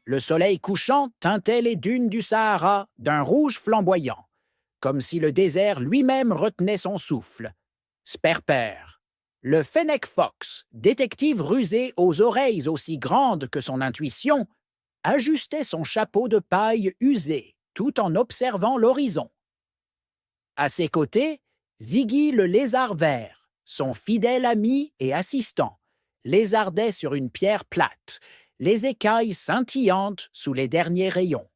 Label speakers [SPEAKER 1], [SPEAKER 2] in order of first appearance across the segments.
[SPEAKER 1] Le soleil couchant teintait les dunes du Sahara d'un rouge flamboyant, comme si le désert lui-même retenait son souffle. Sperper, le Fennec Fox, détective rusé aux oreilles aussi grandes que son intuition, ajustait son chapeau de paille usé tout en observant l'horizon. À ses côtés, Ziggy le lézard vert, son fidèle ami et assistant, lézardait sur une pierre plate, les écailles scintillantes sous les derniers rayons.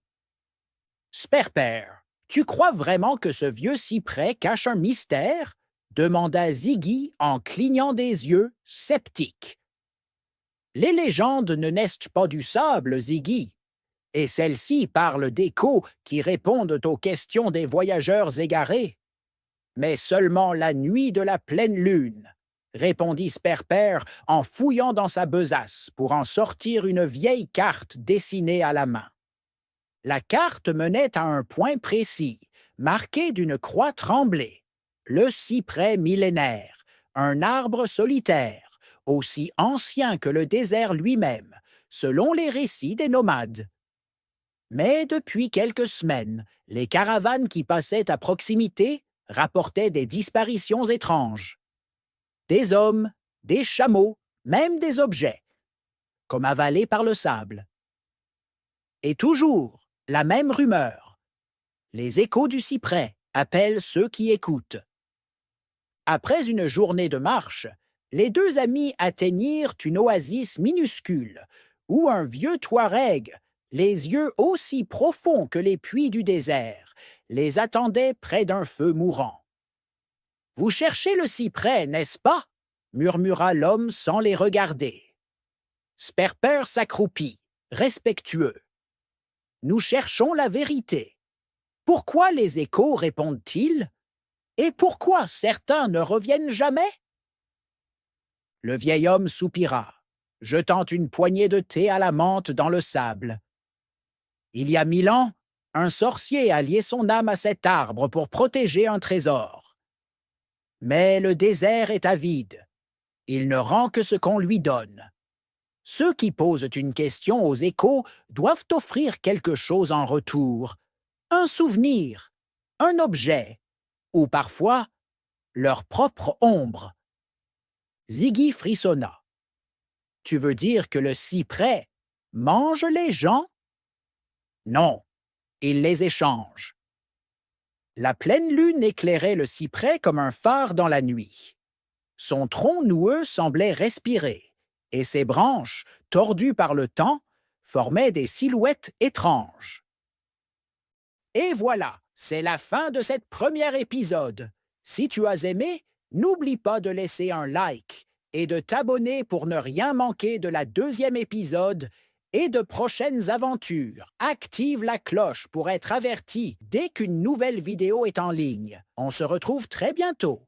[SPEAKER 1] Sperper, tu crois vraiment que ce vieux cyprès cache un mystère? Demanda Ziggy en clignant des yeux, sceptique. Les légendes ne naissent pas du sable, Ziggy, et celles-ci parlent d'échos qui répondent aux questions des voyageurs égarés. Mais seulement la nuit de la pleine lune, répondit Sperper en fouillant dans sa besace pour en sortir une vieille carte dessinée à la main. La carte menait à un point précis, marqué d'une croix tremblée. Le cyprès millénaire, un arbre solitaire, aussi ancien que le désert lui-même, selon les récits des nomades. Mais depuis quelques semaines, les caravanes qui passaient à proximité rapportaient des disparitions étranges. Des hommes, des chameaux, même des objets, comme avalés par le sable. Et toujours la même rumeur. Les échos du cyprès appellent ceux qui écoutent. Après une journée de marche, les deux amis atteignirent une oasis minuscule, où un vieux Touareg, les yeux aussi profonds que les puits du désert, les attendait près d'un feu mourant. « Vous cherchez le cyprès, n'est-ce pas? » murmura l'homme sans les regarder. Sperper s'accroupit, respectueux. « Nous cherchons la vérité. Pourquoi les échos répondent-ils? Et pourquoi certains ne reviennent jamais? » Le vieil homme soupira, jetant une poignée de thé à la menthe dans le sable. Il y a 1000 ans, un sorcier a lié son âme à cet arbre pour protéger un trésor. Mais le désert est avide. Il ne rend que ce qu'on lui donne. Ceux qui posent une question aux échos doivent offrir quelque chose en retour. Un souvenir, un objet, ou parfois leur propre ombre. Ziggy frissonna. « Tu veux dire que le cyprès mange les gens? » « Non, il les échange. » La pleine lune éclairait le cyprès comme un phare dans la nuit. Son tronc noueux semblait respirer, et ses branches, tordues par le temps, formaient des silhouettes étranges. Et voilà, c'est la fin de cet premier épisode. Si tu as aimé, n'oublie pas de laisser un like et de t'abonner pour ne rien manquer de la deuxième épisode et de prochaines aventures. Active la cloche pour être averti dès qu'une nouvelle vidéo est en ligne. On se retrouve très bientôt.